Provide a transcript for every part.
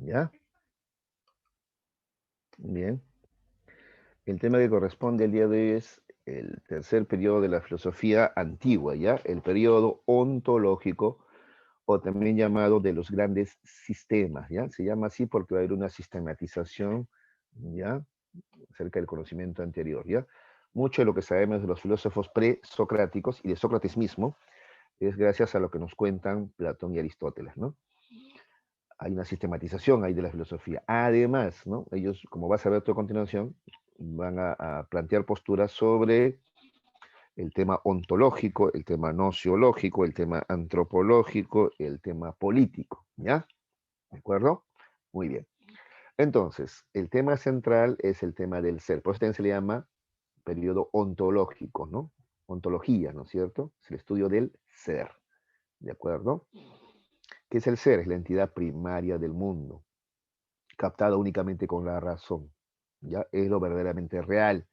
¿Ya? Bien. El tema que corresponde al día de hoy es el tercer periodo de la filosofía antigua, ¿ya? El periodo ontológico, o también llamado de los grandes sistemas, ¿ya? Se llama así porque va a haber una sistematización, ¿ya? Acerca del conocimiento anterior, ¿ya? Mucho de lo que sabemos de los filósofos presocráticos y de Sócrates mismo es gracias a lo que nos cuentan Platón y Aristóteles, ¿no? Hay una sistematización ahí de la filosofía. Además, ¿no? Ellos, como vas a ver tú a continuación, van a plantear posturas sobre el tema ontológico, el tema nociológico, el tema antropológico, el tema político, ¿ya? ¿De acuerdo? Muy bien. Entonces, el tema central es el tema del ser. Por eso también se le llama periodo ontológico, ¿no? Ontología, ¿no es cierto? Es el estudio del ser, ¿de acuerdo? ¿Qué es el ser? Es la entidad primaria del mundo, captada únicamente con la razón, ¿ya? Es lo verdaderamente real,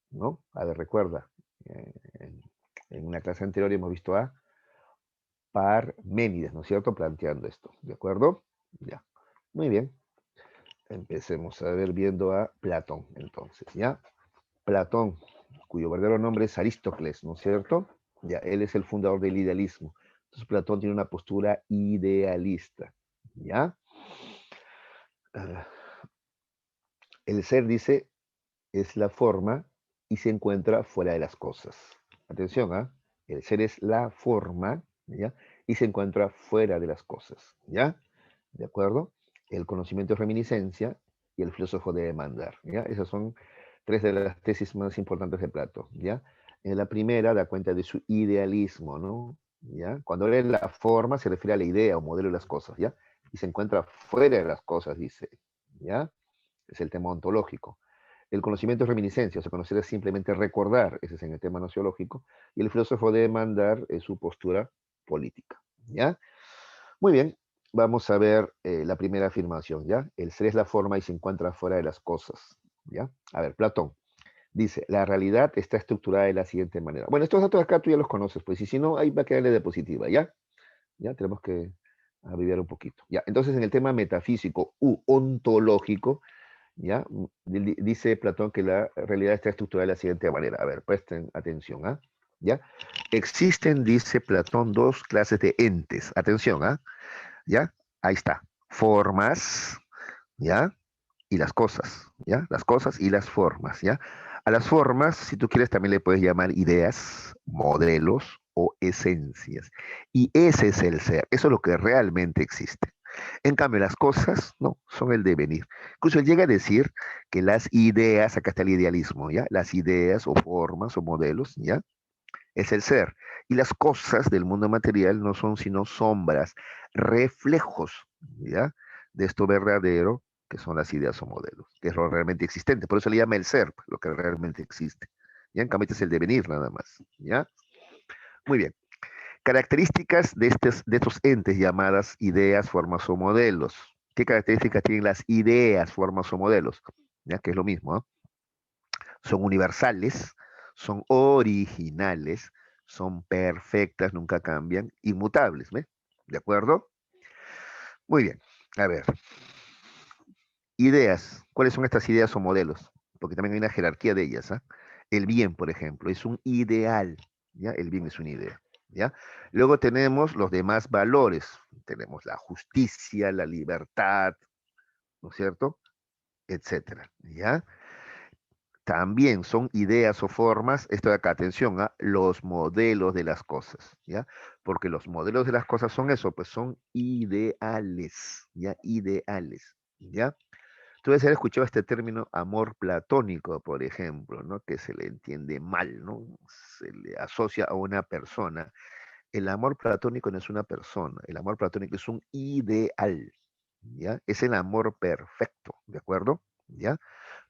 ¿no? A ver, recuerda, en, en una clase anterior hemos visto a Parménides, ¿no es cierto? Planteando esto, ¿de acuerdo? Ya. Muy bien. Empecemos a ver viendo a Platón, entonces, ¿ya? Platón, cuyo verdadero nombre es Aristócles, ¿no es cierto? Ya, él es el fundador del idealismo. Entonces Platón tiene una postura idealista, ¿ya? Ah, el ser, dice, es la forma y se encuentra fuera de las cosas. Atención, ¿ah? El ser es la forma, ¿ya? Y se encuentra fuera de las cosas, ¿ya? ¿De acuerdo? El conocimiento es reminiscencia y el filósofo debe mandar, ¿ya? Esas son tres de las tesis más importantes de Platón, ¿ya? En la primera da cuenta de su idealismo, ¿no? ¿Ya? Cuando lee la forma se refiere a la idea o modelo de las cosas, ¿ya? Y se encuentra fuera de las cosas, dice, ¿ya? Es el tema ontológico. El conocimiento es reminiscencia, o sea, conocer es simplemente recordar, ese es en el tema nociológico, y el filósofo debe mandar su postura política, ¿ya? Muy bien, vamos a ver la primera afirmación, ¿ya? El ser es la forma y se encuentra fuera de las cosas, ¿ya? A ver, Platón dice, la realidad está estructurada de la siguiente manera. Bueno, estos datos acá tú ya los conoces, pues, y si no, ahí va a quedarle diapositiva, ¿ya? Ya tenemos que abreviar un poquito, ¿ya? Entonces, en el tema metafísico u ontológico, ¿ya? Dice Platón que la realidad está estructurada de la siguiente manera. A ver, presten atención, ¿ah? ¿Ya? Existen, dice Platón, dos clases de entes. Atención, ¿ah? ¿Ya? Ahí está. Formas, ¿ya? Y las cosas, ¿ya? Las cosas y las formas, ¿ya? A las formas, si tú quieres, también le puedes llamar ideas, modelos o esencias. Y ese es el ser, eso es lo que realmente existe. En cambio, las cosas, no, son el devenir. Incluso él llega a decir que las ideas, acá está el idealismo, ¿ya? Las ideas o formas o modelos, ¿ya? Es el ser. Y las cosas del mundo material no son sino sombras, reflejos, ¿ya? De esto verdadero, que son las ideas o modelos, que es lo realmente existente. Por eso le llama el ser, lo que realmente existe. ¿Ya? En cambio, este es el devenir nada más, ¿ya? Muy bien. Características de estos entes llamadas ideas, formas o modelos. ¿Qué características tienen las ideas, formas o modelos? Ya que es lo mismo, ¿no? Son universales, son originales, son perfectas, nunca cambian, inmutables, ¿ve? ¿De acuerdo? Muy bien. A ver, ideas. ¿Cuáles son estas ideas o modelos? Porque también hay una jerarquía de ellas, ¿ah? El bien, por ejemplo, es un ideal, ¿ya? El bien es una idea, ¿ya? Luego tenemos los demás valores. Tenemos la justicia, la libertad, ¿no es cierto? Etcétera, ¿ya? También son ideas o formas, esto de acá, atención, ¿ah? Los modelos de las cosas, ¿ya? Porque los modelos de las cosas son eso, pues son ideales, ¿ya? Ideales, ¿ya? Tú debes haber escuchado este término amor platónico, por ejemplo, ¿no? Que se le entiende mal, ¿no? Se le asocia a una persona. El amor platónico no es una persona, el amor platónico es un ideal, ¿ya? Es el amor perfecto, ¿de acuerdo? ¿Ya?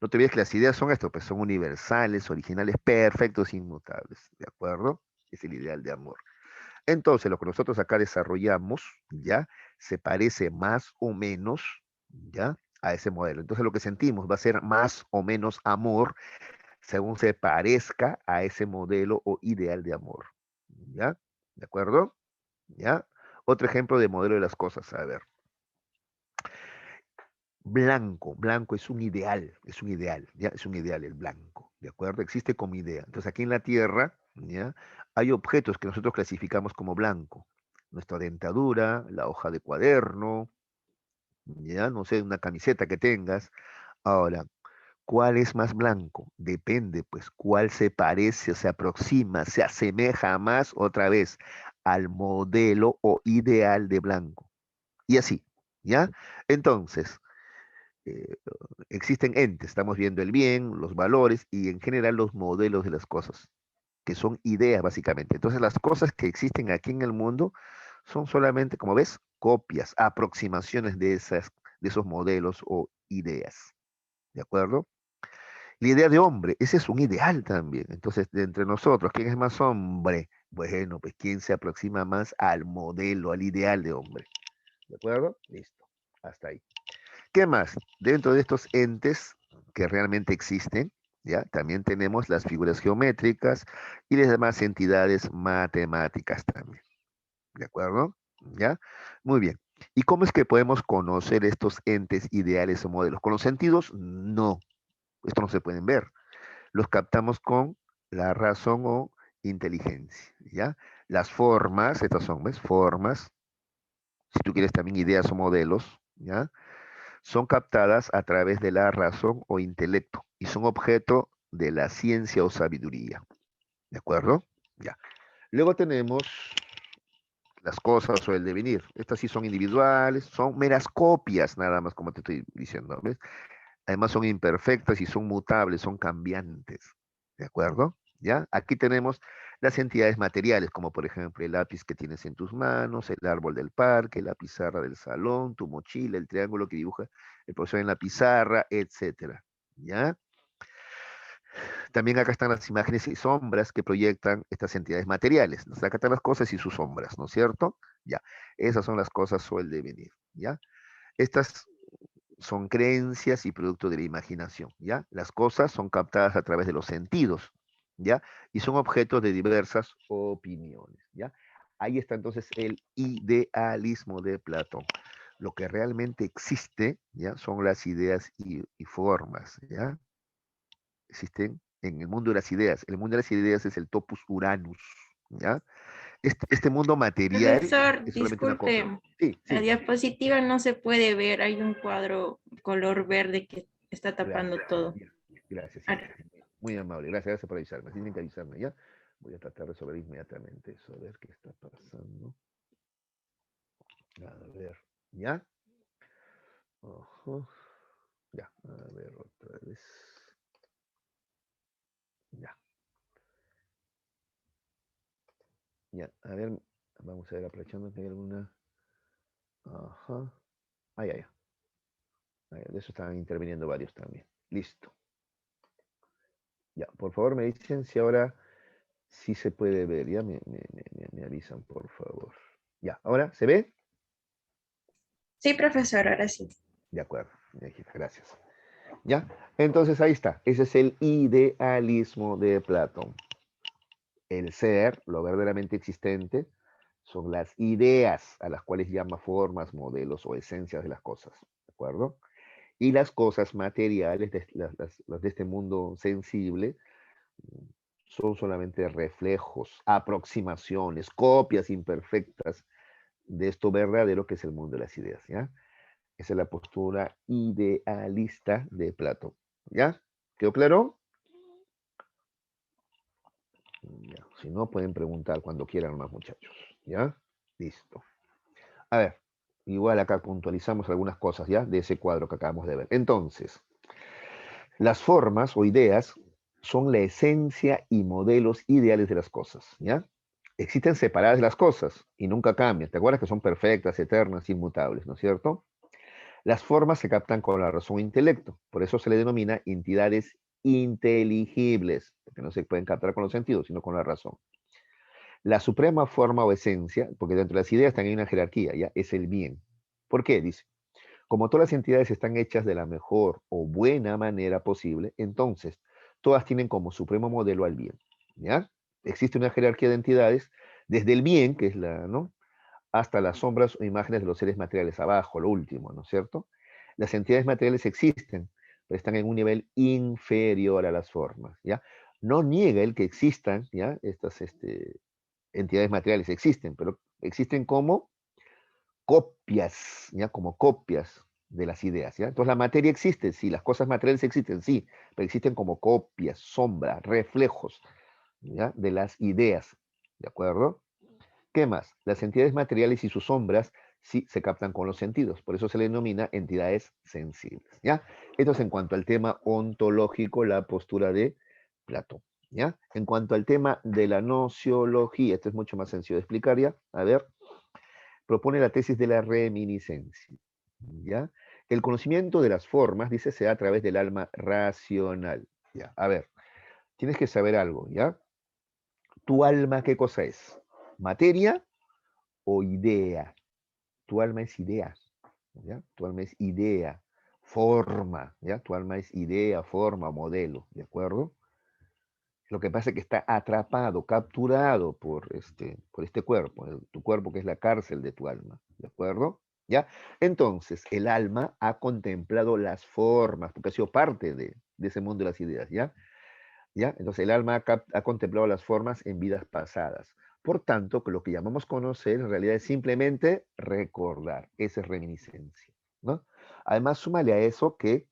No te olvides que las ideas son esto, pues son universales, originales, perfectos, inmutables, ¿de acuerdo? Es el ideal de amor. Entonces, lo que nosotros acá desarrollamos, ¿ya? Se parece más o menos, ¿ya? A ese modelo. Entonces, lo que sentimos va a ser más o menos amor según se parezca a ese modelo o ideal de amor, ¿ya? ¿De acuerdo? ¿Ya? Otro ejemplo de modelo de las cosas, a ver. Blanco, blanco es un ideal, ¿ya? Es un ideal el blanco, ¿de acuerdo? Existe como idea. Entonces aquí en la Tierra, ¿ya? Hay objetos que nosotros clasificamos como blanco. Nuestra dentadura, la hoja de cuaderno, ¿ya? No sé, una camiseta que tengas. Ahora, ¿cuál es más blanco? Depende, pues, cuál se parece, o se aproxima, se asemeja más otra vez al modelo o ideal de blanco. Y así, ¿ya? Entonces, eh, existen entes, estamos viendo el bien, los valores y en general los modelos de las cosas, que son ideas básicamente. Entonces, las cosas que existen aquí en el mundo son solamente, como ves, copias, aproximaciones de esos modelos o ideas. ¿De acuerdo? La idea de hombre, ese es un ideal también. Entonces, de entre nosotros, ¿quién es más hombre? Bueno, pues quién se aproxima más al modelo, al ideal de hombre. ¿De acuerdo? Listo. Hasta ahí. ¿Qué más? Dentro de estos entes que realmente existen, ¿ya? También tenemos las figuras geométricas y las demás entidades matemáticas también. ¿De acuerdo? ¿Ya? Muy bien. ¿Y cómo es que podemos conocer estos entes ideales o modelos? ¿Con los sentidos? No. Esto no se pueden ver. Los captamos con la razón o inteligencia, ¿ya? Las formas, estas son, ¿ves? Formas, si tú quieres también ideas o modelos, ¿ya? Son captadas a través de la razón o intelecto y son objeto de la ciencia o sabiduría, ¿de acuerdo? Ya. Luego tenemos las cosas o el devenir. Estas sí son individuales, son meras copias nada más, como te estoy diciendo, ¿ves? Además son imperfectas y son mutables, son cambiantes. ¿De acuerdo? ¿Ya? Aquí tenemos las entidades materiales, como por ejemplo el lápiz que tienes en tus manos, el árbol del parque, la pizarra del salón, tu mochila, el triángulo que dibuja el profesor en la pizarra, etcétera. ¿Ya? También acá están las imágenes y sombras que proyectan estas entidades materiales. Entonces, acá están las cosas y sus sombras, ¿no es cierto? Ya. Esas son las cosas o el devenir. ¿Ya? Estas son creencias y producto de la imaginación, ¿ya? Las cosas son captadas a través de los sentidos, ¿ya? Y son objeto de diversas opiniones, ¿ya? Ahí está entonces el idealismo de Platón. Lo que realmente existe, ¿ya? Son las ideas y formas, ¿ya? Existen en el mundo de las ideas. El mundo de las ideas es el topus uranus, ¿ya? Este mundo material Profesor, es solamente una copia. disculpe, Sí, la sí. diapositiva no se puede ver, hay un cuadro color verde que está tapando Gracias. todo. Ya, gracias, Ahora, señorita. Muy amable. Gracias, gracias por avisarme. Tienen que avisarme ya. Voy a tratar de resolver inmediatamente eso. A ver qué está pasando. A ver, ¿ya? Ojo. Ya, a ver otra vez. Ya, ya. A ver, vamos a ver, aprovechando que hay alguna. Ajá. Ah, ya, ya. Ah, ya, de eso estaban interviniendo varios también. Listo. Ya, por favor me dicen si ahora sí se puede ver. Ya me avisan, por favor. Ya, ahora, ¿se ve? sí, profesor, ahora sí. De acuerdo, Mijita, gracias. ¿Ya? Entonces ahí está. Ese es el idealismo de Platón. El ser, lo verdaderamente existente, son las ideas a las cuales llama formas, modelos o esencias de las cosas. ¿De acuerdo? Y las cosas materiales, las de este mundo sensible, son solamente reflejos, aproximaciones, copias imperfectas de esto verdadero que es el mundo de las ideas. ¿Ya? Esa es la postura idealista de Platón. ¿Ya? ¿Quedó claro? Ya. Si no, pueden preguntar cuando quieran más, muchachos. ¿Ya? Listo. A ver, igual acá puntualizamos algunas cosas, ¿ya? De ese cuadro que acabamos de ver. Entonces, las formas o ideas son la esencia y modelos ideales de las cosas, ¿ya? Existen separadas de las cosas y nunca cambian. ¿Te acuerdas que son perfectas, eternas, inmutables, ¿no es cierto? Las formas se captan con la razón e intelecto, por eso se le denomina entidades inteligibles, porque no se pueden captar con los sentidos, sino con la razón. La suprema forma o esencia, porque dentro de las ideas también hay una jerarquía, ¿ya? Es el bien. ¿Por qué? Dice, como todas las entidades están hechas de la mejor o buena manera posible, entonces todas tienen como supremo modelo al bien, ¿ya? Existe una jerarquía de entidades, desde el bien, que es la, ¿no? Hasta las sombras o imágenes de los seres materiales abajo, lo último, ¿no es cierto? Las entidades materiales existen, pero están en un nivel inferior a las formas, ¿ya? No niega el que existan, ¿ya? Estas entidades materiales existen, pero existen como copias, ¿ya? Como copias de las ideas, ¿ya? Entonces la materia existe, sí, las cosas materiales existen, sí, pero existen como copias, sombras, reflejos, ¿ya? De las ideas, ¿de acuerdo? ¿Qué más? Las entidades materiales y sus sombras sí se captan con los sentidos, por eso se le denomina entidades sensibles, ¿ya? Esto es en cuanto al tema ontológico, la postura de Platón, ¿ya? En cuanto al tema de la nociología, esto es mucho más sencillo de explicar, ¿ya? A ver, propone la tesis de la reminiscencia, ¿ya? El conocimiento de las formas, dice, se da a través del alma racional, ¿ya? A ver, tienes que saber algo, ¿ya? ¿Tu alma qué cosa es? ¿Materia o idea? Tu alma es idea, ¿ya? Tu alma es idea, forma, ¿ya? Tu alma es idea, forma, modelo, ¿de acuerdo? Lo que pasa es que está atrapado, capturado por este cuerpo, tu cuerpo que es la cárcel de tu alma, ¿de acuerdo? ¿Ya? Entonces, el alma ha contemplado las formas, porque ha sido parte de ese mundo de las ideas, ¿ya? ¿Ya? Entonces, el alma ha contemplado las formas en vidas pasadas. Por tanto, que lo que llamamos conocer en realidad es simplemente recordar, esa es reminiscencia, ¿no? Además, súmale a eso que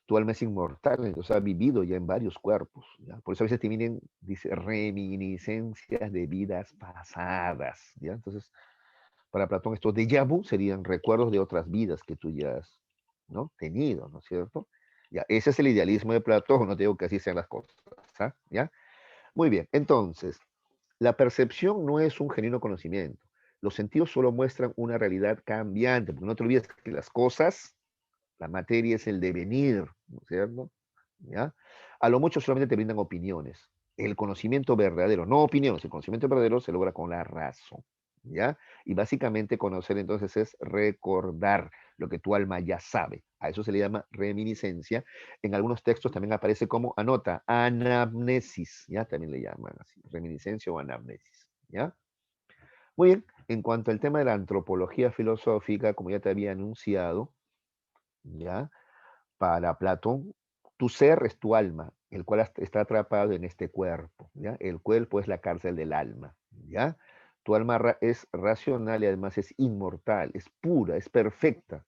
tu alma es inmortal, entonces ha vivido ya en varios cuerpos, ¿ya? Por eso a veces te vienen, dice, reminiscencias de vidas pasadas, ¿ya? Entonces, para Platón estos déjà vu serían recuerdos de otras vidas que tú ya has, ¿no? Tenido, ¿no es cierto? Ya, ese es el idealismo de Platón, no te digo que así sean las cosas, ¿ah? ¿Ya? Muy bien, entonces, la percepción no es un genuino conocimiento. Los sentidos solo muestran una realidad cambiante, porque no te olvides que las cosas, la materia es el devenir, ¿no es cierto? ¿Ya? A lo mucho solamente te brindan opiniones. El conocimiento verdadero, no opiniones, el conocimiento verdadero se logra con la razón, ¿ya? Y básicamente conocer entonces es recordar lo que tu alma ya sabe. A eso se le llama reminiscencia. En algunos textos también aparece como, anota, anamnesis, ¿ya? También le llaman así, reminiscencia o anamnesis, ¿ya? Muy bien, en cuanto al tema de la antropología filosófica, como ya te había anunciado, ¿ya? Para Platón, tu ser es tu alma, el cual está atrapado en este cuerpo, ¿ya? El cuerpo es la cárcel del alma, ¿ya? Tu alma es racional y además es inmortal, es pura, es perfecta.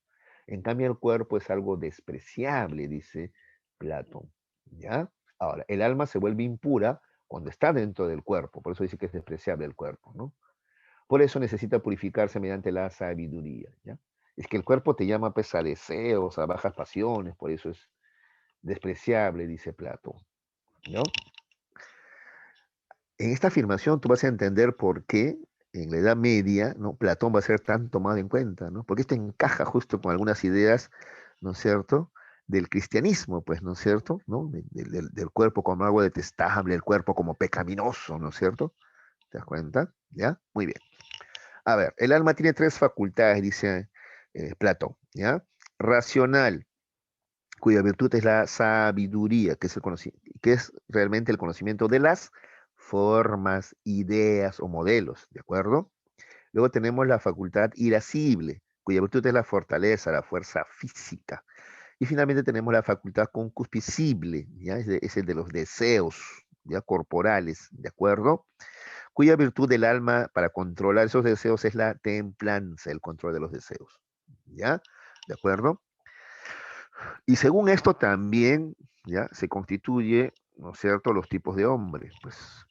En cambio, el cuerpo es algo despreciable, dice Platón, ¿ya? Ahora, el alma se vuelve impura cuando está dentro del cuerpo, por eso dice que es despreciable el cuerpo, ¿no? Por eso necesita purificarse mediante la sabiduría, ¿ya? Es que el cuerpo te llama pues, a deseos, a bajas pasiones, por eso es despreciable, dice Platón, ¿no? En esta afirmación tú vas a entender por qué en la Edad Media, ¿no? Platón va a ser tan tomado en cuenta, ¿no? Porque esto encaja justo con algunas ideas, ¿no es cierto?, del cristianismo, pues, ¿no es cierto?, ¿no? Del cuerpo como algo detestable, el cuerpo como pecaminoso, ¿no es cierto? ¿Te das cuenta? ¿Ya? Muy bien. A ver, el alma tiene tres facultades, dice Platón, ¿ya? Racional, cuya virtud es la sabiduría, que es realmente el conocimiento de las formas, ideas o modelos, ¿de acuerdo? Luego tenemos la facultad irascible, cuya virtud es la fortaleza, la fuerza física. Y finalmente tenemos la facultad concupiscible, ¿ya? Es el de los deseos, ¿ya? Corporales, ¿de acuerdo? Cuya virtud del alma para controlar esos deseos es la templanza, el control de los deseos, ¿ya? ¿De acuerdo? Y según esto también, ¿ya? Se constituye, ¿no es cierto?, los tipos de hombres. Pues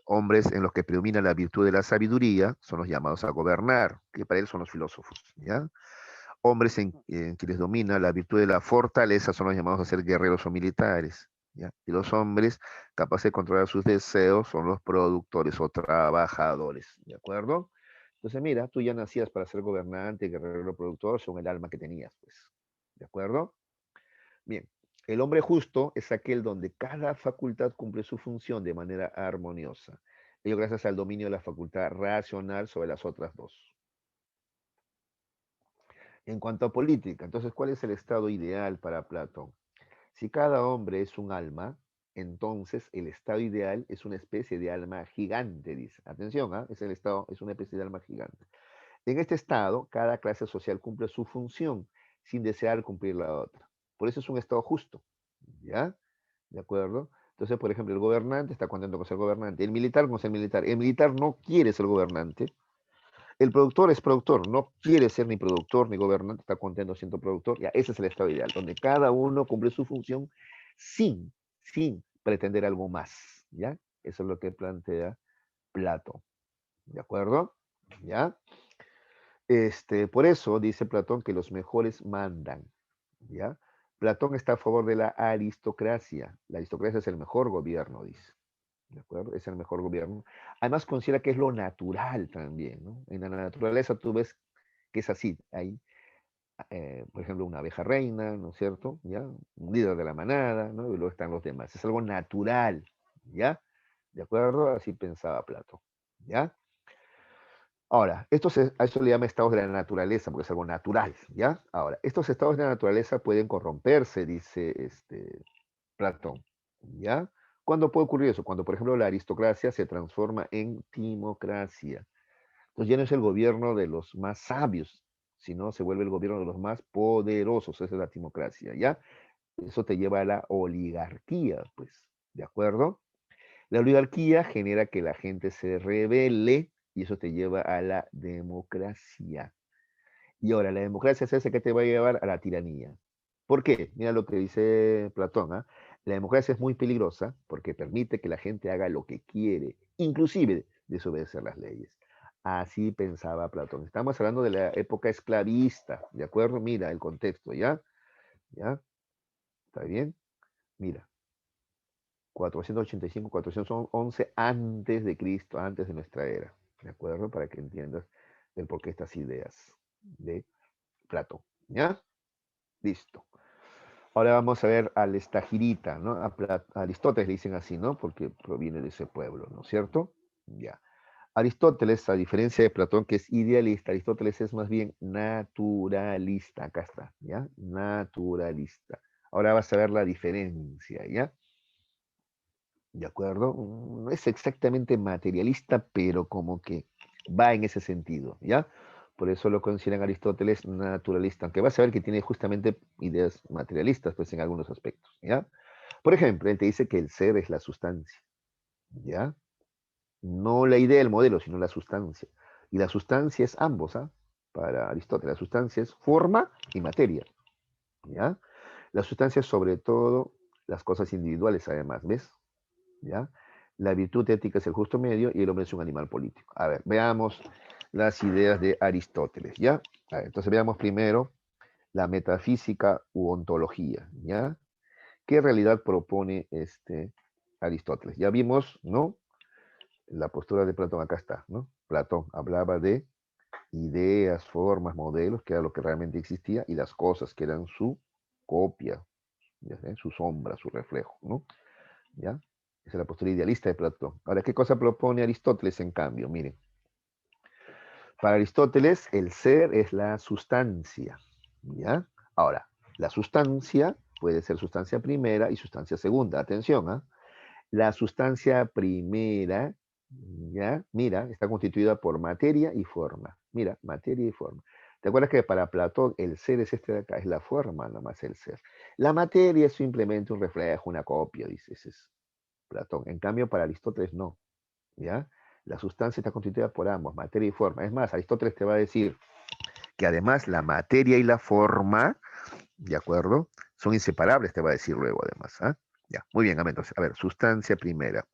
hombres en los que predomina la virtud de la sabiduría son los llamados a gobernar, que para él son los filósofos, ¿ya? Hombres en quienes domina la virtud de la fortaleza son los llamados a ser guerreros o militares, ¿ya? Y los hombres capaces de controlar sus deseos son los productores o trabajadores, ¿de acuerdo? Entonces, mira, tú ya nacías para ser gobernante, guerrero, productor, según el alma que tenías, pues, ¿de acuerdo? Bien, el hombre justo es aquel donde cada facultad cumple su función de manera armoniosa. Ello gracias al dominio de la facultad racional sobre las otras dos. En cuanto a política, entonces, ¿cuál es el estado ideal para Platón? Si cada hombre es un alma, entonces el estado ideal es una especie de alma gigante, dice. Atención, ¿ah? Es el estado, es una especie de alma gigante. En este estado, cada clase social cumple su función, sin desear cumplir la otra. Por eso es un Estado justo, ¿ya? ¿De acuerdo? Entonces, por ejemplo, el gobernante está contento con ser gobernante, el militar con ser militar. El militar no quiere ser gobernante. El productor es productor, no quiere ser ni productor ni gobernante, está contento siendo productor. Ya, ese es el estado ideal, donde cada uno cumple su función sin pretender algo más, ¿ya? Eso es lo que plantea Platón, ¿de acuerdo? ¿Ya? Por eso dice Platón que los mejores mandan, ¿ya? Platón está a favor de la aristocracia. La aristocracia es el mejor gobierno, dice. ¿De acuerdo? Es el mejor gobierno. Además considera que es lo natural también, ¿no? En la naturaleza tú ves que es así. Hay, por ejemplo, una abeja reina, ¿no es cierto? ¿Ya? Un líder de la manada, ¿no? Y luego están los demás. Es algo natural, ¿ya? ¿De acuerdo? Así pensaba Platón, ¿ya? Ahora, a eso le llama estados de la naturaleza, porque es algo natural, ¿ya? Ahora, estos estados de la naturaleza pueden corromperse, dice Platón, ¿ya? ¿Cuándo puede ocurrir eso? Cuando, por ejemplo, la aristocracia se transforma en timocracia. Entonces ya no es el gobierno de los más sabios, sino se vuelve el gobierno de los más poderosos. Esa es la timocracia, ¿ya? Eso te lleva a la oligarquía, pues, ¿de acuerdo? La oligarquía genera que la gente se rebele y eso te lleva a la democracia. Y ahora, la democracia es esa que te va a llevar a la tiranía. ¿Por qué? Mira lo que dice Platón. ¿Ah? La democracia es muy peligrosa porque permite que la gente haga lo que quiere, inclusive desobedecer las leyes. Así pensaba Platón. Estamos hablando de la época esclavista, ¿de acuerdo? Mira el contexto, ¿ya? ¿Ya? ¿Está bien? Mira, 485, 411 antes de Cristo, antes de nuestra era, ¿de acuerdo? Para que entiendas el porqué de estas ideas de Platón, ¿ya? Listo. Ahora vamos a ver al Estagirita, ¿no? A Aristóteles le dicen así, ¿no? Porque proviene de ese pueblo, ¿no es cierto? Ya. Aristóteles, a diferencia de Platón, que es idealista, Aristóteles es más bien naturalista. Acá está, ¿ya? Naturalista. Ahora vas a ver la diferencia, ¿ya? ¿De acuerdo? No es exactamente materialista, pero como que va en ese sentido, ¿ya? Por eso lo consideran Aristóteles naturalista, aunque vas a ver que tiene justamente ideas materialistas, pues en algunos aspectos, ¿ya? Por ejemplo, él te dice que el ser es la sustancia, ¿ya? No la idea, el modelo, sino la sustancia. Y la sustancia es ambos, ¿ah? Para Aristóteles, la sustancia es forma y materia, ¿ya? La sustancia es sobre todo las cosas individuales, además, ¿ves? ¿Ya? La virtud ética es el justo medio y el hombre es un animal político. A ver, veamos las ideas de Aristóteles, ¿ya? A ver, entonces veamos primero la metafísica u ontología, ¿ya? ¿Qué realidad propone Aristóteles? Ya vimos, ¿no? La postura de Platón, acá está, ¿no? Platón hablaba de ideas, formas, modelos, que era lo que realmente existía, y las cosas, que eran su copia, ¿ya? Su sombra, su reflejo, ¿no? ¿Ya? Esa es la postura idealista de Platón. Ahora, ¿qué cosa propone Aristóteles en cambio? Miren, para Aristóteles el ser es la sustancia, ¿ya? Ahora, la sustancia puede ser sustancia primera y sustancia segunda. Atención, ¿ah? La sustancia primera, ¿ya? Mira, está constituida por materia y forma. Mira, materia y forma. ¿Te acuerdas que para Platón el ser es este de acá? Es la forma, nada más el ser. La materia es simplemente un reflejo, una copia, dice. Ese es Platón. En cambio, para Aristóteles no, ¿ya? La sustancia está constituida por ambos, materia y forma. Es más, Aristóteles te va a decir que además la materia y la forma, ¿de acuerdo? Son inseparables, te va a decir luego además. ¿Ah? Ya, muy bien, entonces, a ver, sustancia primera.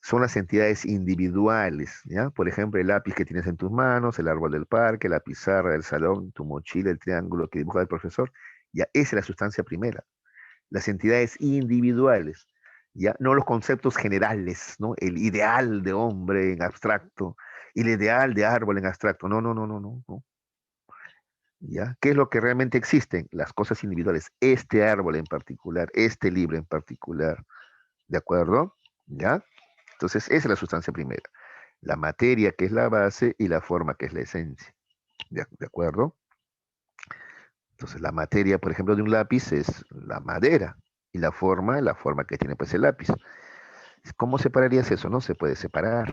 Son las entidades individuales, ¿ya? Por ejemplo, el lápiz que tienes en tus manos, el árbol del parque, la pizarra del salón, tu mochila, el triángulo que dibuja el profesor. Ya, esa es la sustancia primera. Las entidades individuales, ya no los conceptos generales, ¿no? El ideal de hombre en abstracto, el ideal de árbol en abstracto. No, no, no, no, no, no. ¿Ya? ¿Qué es lo que realmente existen? Las cosas individuales. Este árbol en particular, este libro en particular. ¿De acuerdo? ¿Ya? Entonces, esa es la sustancia primera. La materia, que es la base, y la forma, que es la esencia. ¿De acuerdo? Entonces, la materia, por ejemplo, de un lápiz es la madera. Y la forma que tiene pues el lápiz. ¿Cómo separarías eso? No se puede separar,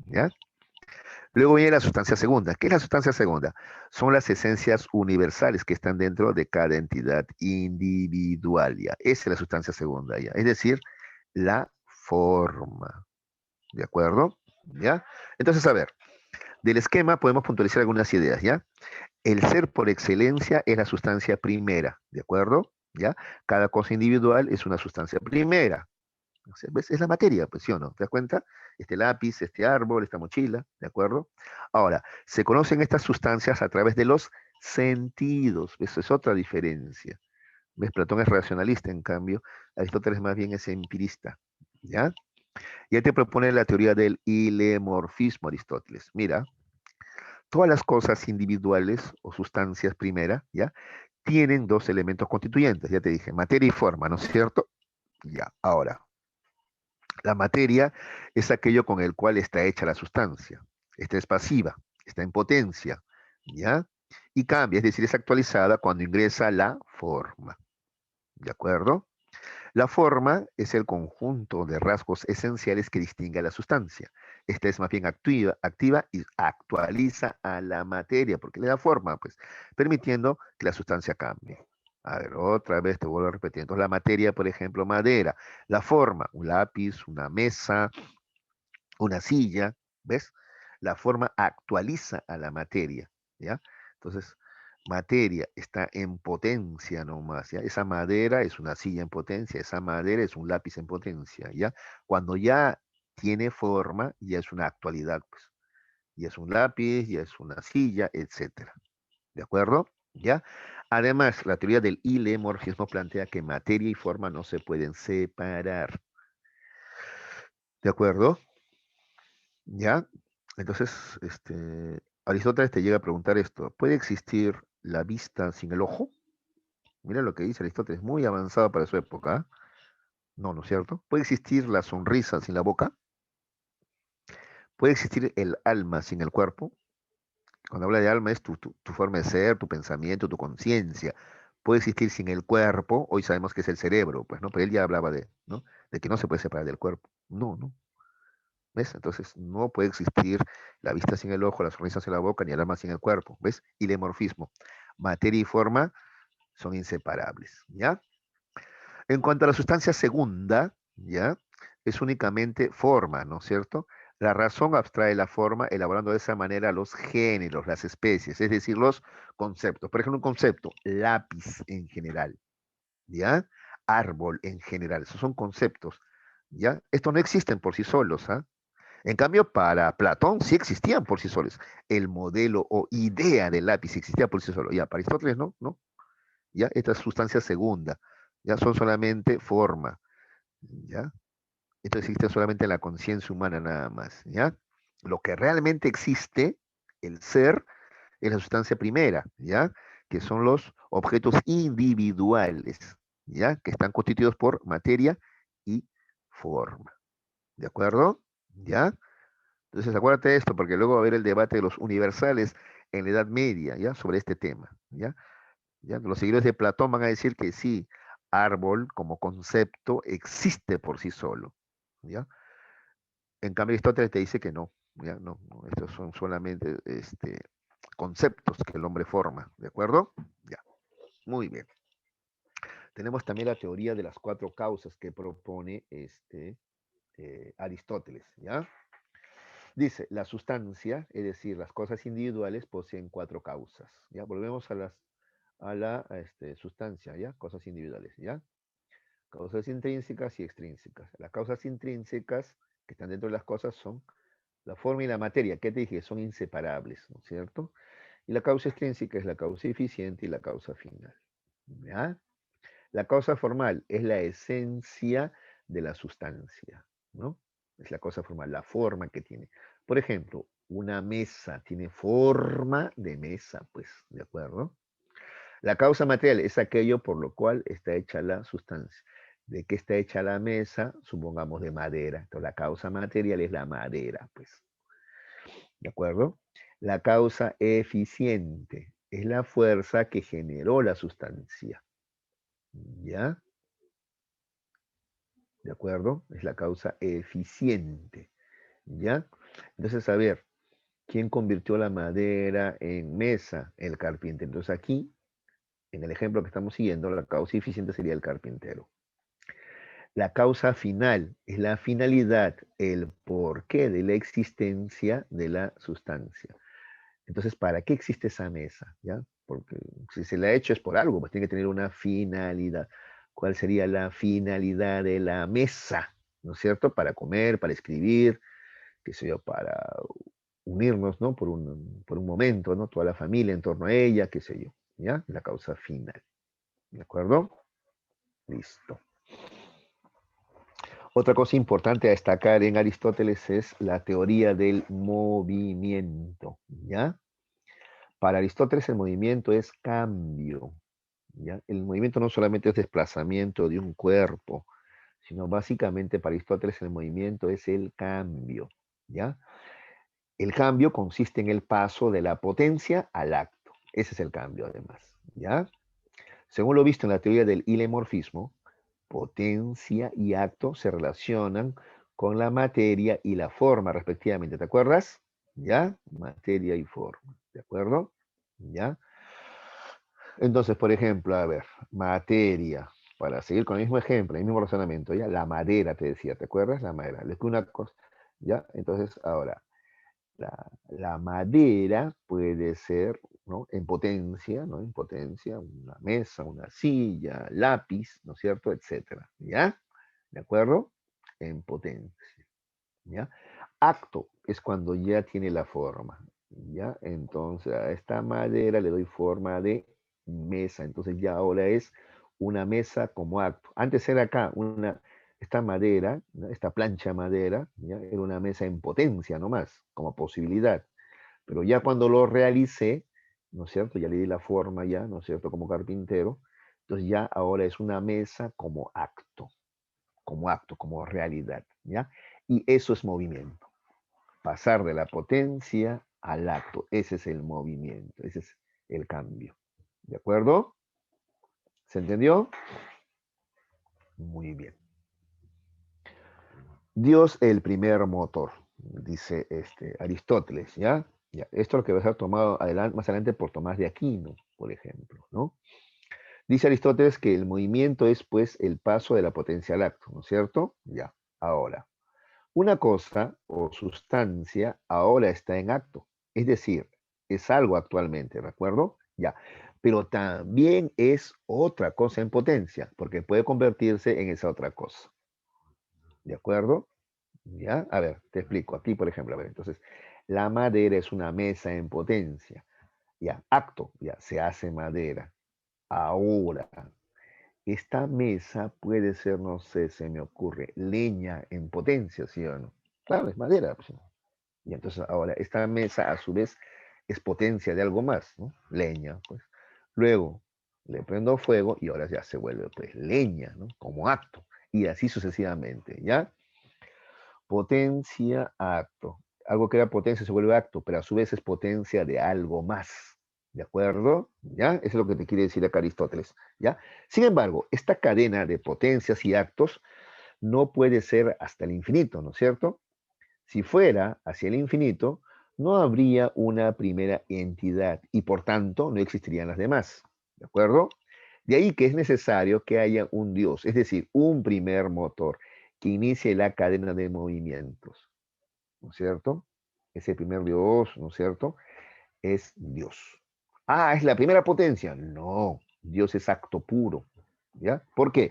¿ya? Luego viene la sustancia segunda. ¿Qué es la sustancia segunda? Son las esencias universales que están dentro de cada entidad individual, ya. Esa es la sustancia segunda, ya. Es decir, la forma. ¿De acuerdo? ¿Ya? Entonces, a ver, del esquema podemos puntualizar algunas ideas, ¿ya? El ser por excelencia es la sustancia primera, ¿de acuerdo? ¿Ya? Cada cosa individual es una sustancia primera. O sea, ¿ves? Es la materia, pues, ¿sí o no? ¿Te das cuenta? Este lápiz, este árbol, esta mochila, ¿de acuerdo? Ahora, se conocen estas sustancias a través de los sentidos. Eso es otra diferencia. ¿Ves? Platón es racionalista, en cambio, Aristóteles más bien es empirista, ¿ya? Y él te propone la teoría del ilemorfismo, Aristóteles. Mira, todas las cosas individuales o sustancias primera, ¿ya? Tienen dos elementos constituyentes, ya te dije, materia y forma, ¿no es cierto? Ya, ahora, la materia es aquello con el cual está hecha la sustancia. Esta es pasiva, está en potencia, ¿ya? Y cambia, es decir, es actualizada cuando ingresa la forma, ¿de acuerdo? La forma es el conjunto de rasgos esenciales que distingue a la sustancia. Esta es más bien activa y actualiza a la materia, porque le da forma, pues, permitiendo que la sustancia cambie. A ver, otra vez te vuelvo a repetir. Entonces, la materia, por ejemplo, madera. La forma, un lápiz, una mesa, una silla, ¿ves? La forma actualiza a la materia, ¿ya? Entonces, materia está en potencia nomás, ¿ya? Esa madera es una silla en potencia, esa madera es un lápiz en potencia, ¿ya? Cuando ya tiene forma, ya es una actualidad, pues. Ya es un lápiz, ya es una silla, etcétera. ¿De acuerdo? ¿Ya? Además, la teoría del ilemorfismo plantea que materia y forma no se pueden separar. ¿De acuerdo? ¿Ya? Entonces, Aristóteles te llega a preguntar esto, ¿puede existir la vista sin el ojo? Mira lo que dice Aristóteles, muy avanzado para su época. ¿Ah? No, ¿no es cierto? ¿Puede existir la sonrisa sin la boca? ¿Puede existir el alma sin el cuerpo? Cuando habla de alma es tu forma de ser, tu pensamiento, tu conciencia. Puede existir sin el cuerpo, hoy sabemos que es el cerebro, pues, ¿no? Pero él ya hablaba de, ¿no? De que no se puede separar del cuerpo. No, no. ¿Ves? Entonces no puede existir la vista sin el ojo, la sonrisa sin la boca, ni el alma sin el cuerpo. ¿Ves? Ilemorfismo. Materia y forma son inseparables. ¿Ya? En cuanto a la sustancia segunda, ¿ya? Es únicamente forma, ¿no es cierto? La razón abstrae la forma elaborando de esa manera los géneros, las especies, es decir, los conceptos. Por ejemplo, un concepto, lápiz en general, ¿ya? Árbol en general, esos son conceptos, ¿ya? Estos no existen por sí solos, ¿ah? En cambio, para Platón sí existían por sí solos. El modelo o idea del lápiz existía por sí solo. Ya, para Aristóteles no, no. Ya, esta es sustancia segunda. Ya son solamente forma. Ya, esto existe solamente en la conciencia humana nada más. Ya, lo que realmente existe, el ser, es la sustancia primera. Ya, que son los objetos individuales. Ya, que están constituidos por materia y forma. ¿De acuerdo? ¿Ya? Entonces, acuérdate de esto, porque luego va a haber el debate de los universales en la Edad Media, ¿ya? Sobre este tema, ¿ya? ¿Ya? Los seguidores de Platón van a decir que sí, árbol como concepto existe por sí solo, ¿ya? En cambio, Aristóteles te dice que no, ¿ya? No, no, estos son solamente conceptos que el hombre forma, ¿de acuerdo? Ya, muy bien. Tenemos también la teoría de las cuatro causas que propone Aristóteles, ¿ya? Dice, la sustancia, es decir, las cosas individuales poseen cuatro causas. ¿Ya? Volvemos a la sustancia, ¿ya? Cosas individuales, ¿ya? Causas intrínsecas y extrínsecas. Las causas intrínsecas que están dentro de las cosas son la forma y la materia. ¿Qué te dije? Son inseparables, ¿no es cierto? Y la causa extrínseca es la causa eficiente y la causa final. ¿Ya? La causa formal es la esencia de la sustancia, ¿no? Es la cosa formal, la forma que tiene. Por ejemplo, una mesa tiene forma de mesa, pues, ¿de acuerdo? La causa material es aquello por lo cual está hecha la sustancia. ¿De qué está hecha la mesa? Supongamos de madera. Entonces, la causa material es la madera, pues, ¿de acuerdo? La causa eficiente es la fuerza que generó la sustancia, ¿ya? ¿De acuerdo? Es la causa eficiente, ¿ya? Entonces, a ver, ¿Quién convirtió la madera en mesa? El carpintero. Entonces aquí, en el ejemplo que estamos siguiendo, la causa eficiente sería el carpintero. La causa final es la finalidad, el porqué de la existencia de la sustancia. Entonces, ¿para qué existe esa mesa? ¿Ya? Porque si se la ha hecho es por algo, pues tiene que tener una finalidad. ¿Cuál sería la finalidad de la mesa? ¿No es cierto? Para comer, para escribir, qué sé yo, para unirnos, ¿no? Por un momento, ¿no? Toda la familia en torno a ella, qué sé yo, ¿ya? La causa final. ¿De acuerdo? Listo. Otra cosa importante a destacar en Aristóteles es la teoría del movimiento, ¿ya? Para Aristóteles el movimiento es cambio, ¿ya? El movimiento no solamente es desplazamiento de un cuerpo, sino básicamente para Aristóteles el movimiento es el cambio, ¿ya? El cambio consiste en el paso de la potencia al acto. Ese es el cambio, además, ¿ya? Según lo visto en la teoría del hilemorfismo, potencia y acto se relacionan con la materia y la forma, respectivamente. ¿Te acuerdas? ¿Ya? Materia y forma. ¿De acuerdo? ¿Ya? Entonces, por ejemplo, a ver, materia. Para seguir con el mismo ejemplo, el mismo razonamiento, ¿ya? La madera, te decía, ¿te acuerdas? La madera. Es que una cosa, ¿ya? Entonces, ahora, la madera puede ser, ¿no? En potencia, ¿no? En potencia, una mesa, una silla, lápiz, ¿no es cierto? Etcétera, ¿ya? ¿De acuerdo? En potencia, ¿ya? Acto es cuando ya tiene la forma, ¿ya? Entonces a esta madera le doy forma de mesa, entonces ya ahora es una mesa como acto. Antes era acá esta madera, ¿no? Esta plancha de madera, ¿ya? Era una mesa en potencia nomás, como posibilidad. Pero ya cuando lo realicé, ¿no es cierto? Ya le di la forma ya, ¿no es cierto? Como carpintero. Entonces ya ahora es una mesa como acto, como realidad, ¿ya? Y eso es movimiento. Pasar de la potencia al acto. Ese es el movimiento, ese es el cambio. ¿De acuerdo? ¿Se entendió? Muy bien. Dios el primer motor, dice Aristóteles, ¿ya? Ya, esto es lo que va a ser tomado más adelante por Tomás de Aquino, por ejemplo, ¿no? Dice Aristóteles que el movimiento es, pues, el paso de la potencia al acto, ¿no es cierto? Ya, ahora, una cosa o sustancia ahora está en acto, es decir, es algo actualmente, ¿de acuerdo? Ya, pero también es otra cosa en potencia, porque puede convertirse en esa otra cosa, ¿de acuerdo? ¿Ya? A ver, te explico. Aquí, por ejemplo, a ver, entonces, la madera es una mesa en potencia. Ya, acto, ya, se hace madera. Ahora, esta mesa puede ser, no sé, se me ocurre, leña en potencia, ¿sí o no? Claro, es madera, pues, ¿no? Y entonces, ahora, esta mesa, a su vez, es potencia de algo más, ¿no? Leña, pues. Luego, le prendo fuego y ahora ya se vuelve, pues, leña, ¿no? Como acto. Y así sucesivamente, ¿ya? Potencia, acto. Algo que era potencia se vuelve acto, pero a su vez es potencia de algo más. ¿De acuerdo? ¿Ya? Eso es lo que te quiere decir acá Aristóteles. ¿Ya? Sin embargo, esta cadena de potencias y actos no puede ser hasta el infinito, ¿no es cierto? Si fuera hacia el infinito, no habría una primera entidad y por tanto no existirían las demás. ¿De acuerdo? De ahí que es necesario que haya un Dios, es decir, un primer motor que inicie la cadena de movimientos, ¿no es cierto? Ese primer Dios, ¿no es cierto? Es Dios. Ah, es la primera potencia. No, Dios es acto puro. ¿Ya? ¿Por qué?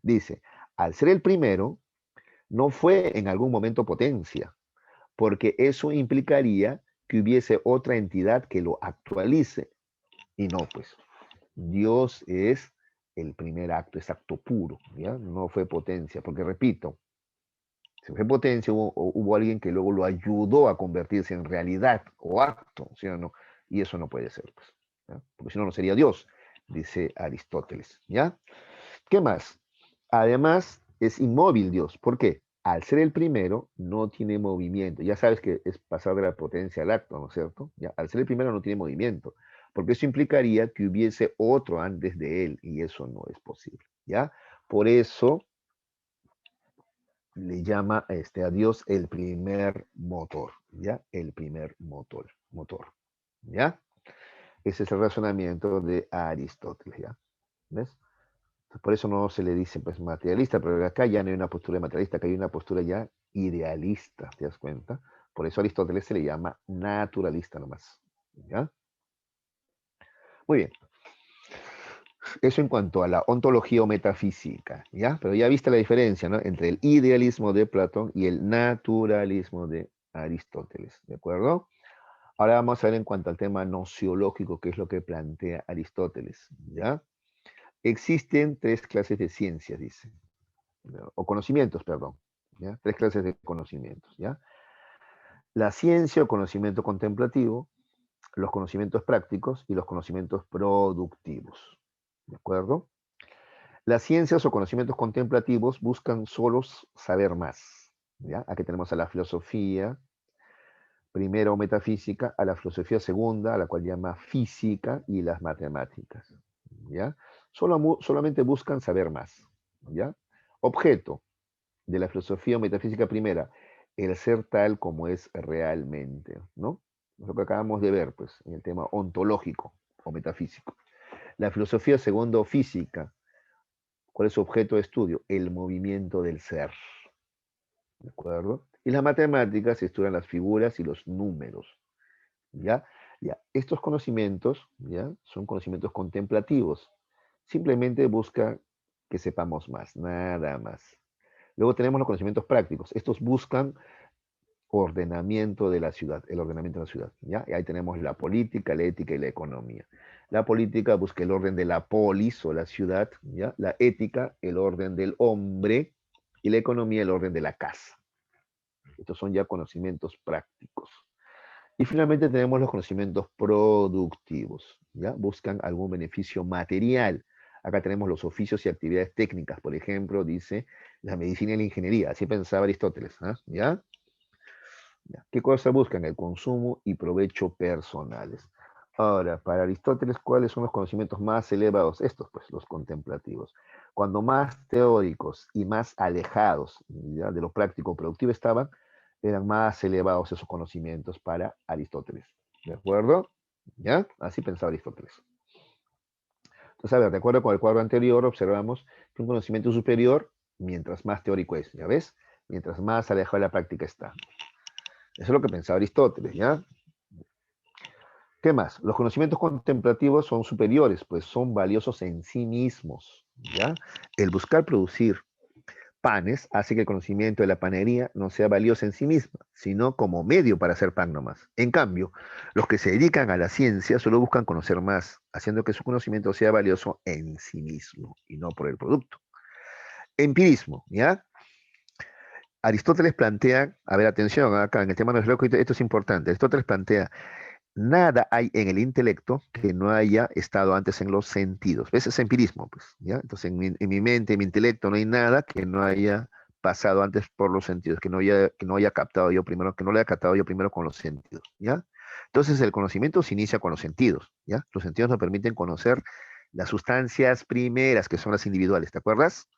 Dice, al ser el primero, no fue en algún momento potencia, porque eso implicaría que hubiese otra entidad que lo actualice. Y no, pues, Dios es el primer acto, es acto puro, ¿ya? No fue potencia, porque repito, si fue potencia, hubo alguien que luego lo ayudó a convertirse en realidad o acto, ¿sí o no? Y eso no puede ser, pues, ¿ya? Porque si no, no sería Dios, dice Aristóteles, ¿ya? ¿Qué más? Además, es inmóvil Dios. ¿Por qué? Al ser el primero, no tiene movimiento. Ya sabes que es pasar de la potencia al acto, ¿no es cierto? Ya, al ser el primero no tiene movimiento, porque eso implicaría que hubiese otro antes de él, y eso no es posible, ¿ya? Por eso le llama a Dios el primer motor, ¿ya? El primer motor, ¿ya? Ese es el razonamiento de Aristóteles, ¿ya? ¿Ves? Por eso no se le dice pues materialista, pero acá ya no hay una postura materialista, acá hay una postura ya idealista, ¿te das cuenta? Por eso a Aristóteles se le llama naturalista nomás, ¿ya? Muy bien. Eso en cuanto a la ontología o metafísica, ¿ya? Pero ya viste la diferencia, ¿no? Entre el idealismo de Platón y el naturalismo de Aristóteles, ¿de acuerdo? Ahora vamos a ver en cuanto al tema nociológico, que es lo que plantea Aristóteles, ¿ya? Existen tres clases de ciencias, dice, o conocimientos, perdón, ¿ya? Tres clases de conocimientos, ¿ya? La ciencia o conocimiento contemplativo, los conocimientos prácticos y los conocimientos productivos, ¿de acuerdo? Las ciencias o conocimientos contemplativos buscan solo saber más, ¿ya? Aquí tenemos a la filosofía, primera o metafísica, a la filosofía segunda, a la cual llama física, y las matemáticas, ¿ya? Solamente buscan saber más, ¿ya? Objeto de la filosofía o metafísica primera, el ser tal como es realmente, ¿no? Lo que acabamos de ver, pues, en el tema ontológico o metafísico. La filosofía segunda o física, ¿cuál es su objeto de estudio? El movimiento del ser, ¿de acuerdo? Y las matemáticas estudian las figuras y los números, ¿ya? Ya, estos conocimientos, ¿ya? Son conocimientos contemplativos. Simplemente busca que sepamos más, nada más. Luego tenemos los conocimientos prácticos. Estos buscan ordenamiento de la ciudad, el ordenamiento de la ciudad, ¿ya? Y ahí tenemos la política, la ética y la economía. La política busca el orden de la polis o la ciudad, ¿ya? La ética, el orden del hombre, y la economía, el orden de la casa. Estos son ya conocimientos prácticos. Y finalmente tenemos los conocimientos productivos, ¿ya? Buscan algún beneficio material. Acá tenemos los oficios y actividades técnicas, por ejemplo, dice la medicina y la ingeniería, así pensaba Aristóteles, ¿ya? ¿Qué cosa buscan? El consumo y provecho personales. Ahora, para Aristóteles, ¿cuáles son los conocimientos más elevados? Estos, pues, los contemplativos. Cuando más teóricos y más alejados, ¿ya? De lo práctico productivo estaban, eran más elevados esos conocimientos para Aristóteles. ¿De acuerdo? ¿Ya? Así pensaba Aristóteles. Entonces, a ver, de acuerdo con el cuadro anterior, observamos que un conocimiento superior, mientras más teórico es, ¿ya ves? Mientras más alejado de la práctica está. Eso es lo que pensaba Aristóteles, ¿ya? ¿Qué más? Los conocimientos contemplativos son superiores, pues son valiosos en sí mismos, ¿ya? El buscar producir panes hace que el conocimiento de la panería no sea valioso en sí misma, sino como medio para hacer pan nomás. En cambio, los que se dedican a la ciencia solo buscan conocer más, haciendo que su conocimiento sea valioso en sí mismo y no por el producto. Empirismo, ¿ya? Aristóteles plantea, a ver, atención, acá en el tema de los locos, esto es importante. Aristóteles plantea: nada hay en el intelecto que no haya estado antes en los sentidos. ¿Ves? Es empirismo, pues, ¿ya? Entonces, en mi mente, en mi intelecto, no hay nada que no haya pasado antes por los sentidos, que no haya captado yo primero, que no le haya captado yo primero con los sentidos, ¿ya? Entonces, el conocimiento se inicia con los sentidos, ¿ya? Los sentidos nos permiten conocer las sustancias primeras, que son las individuales, ¿te acuerdas?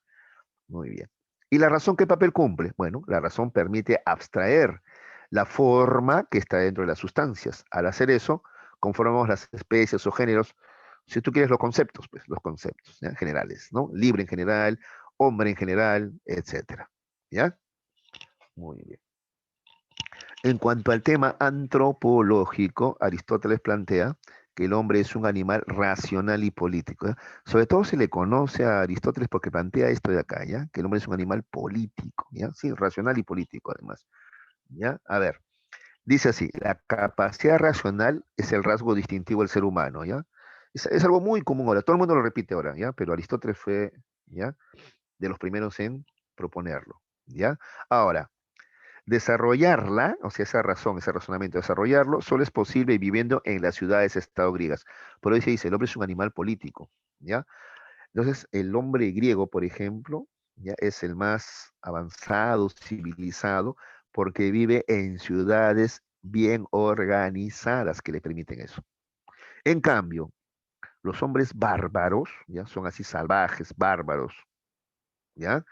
Muy bien. ¿Y la razón qué papel cumple? Bueno, la razón permite abstraer la forma que está dentro de las sustancias. Al hacer eso, conformamos las especies o géneros, si tú quieres los conceptos, pues los conceptos, ¿ya? Generales, ¿no? Libre en general, hombre en general, etcétera. ¿Ya? Muy bien. En cuanto al tema antropológico, Aristóteles plantea que el hombre es un animal racional y político, ¿ya? Sobre todo se le conoce a Aristóteles porque plantea esto de acá, ¿ya? Que el hombre es un animal político, ¿ya? Sí, racional y político además, ¿ya? A ver, dice así: la capacidad racional es el rasgo distintivo del ser humano, ¿ya? Es algo muy común ahora, todo el mundo lo repite ahora, ¿ya? Pero Aristóteles fue, ¿ya? De los primeros en proponerlo, ¿ya? Ahora, desarrollarla, o sea, esa razón, ese razonamiento, desarrollarlo, solo es posible viviendo en las ciudades-estado griegas. Por eso se dice, el hombre es un animal político, ¿ya? Entonces, el hombre griego, por ejemplo, ya es el más avanzado, civilizado, porque vive en ciudades bien organizadas que le permiten eso. En cambio, los hombres bárbaros, ya son así salvajes, bárbaros, ¿ya?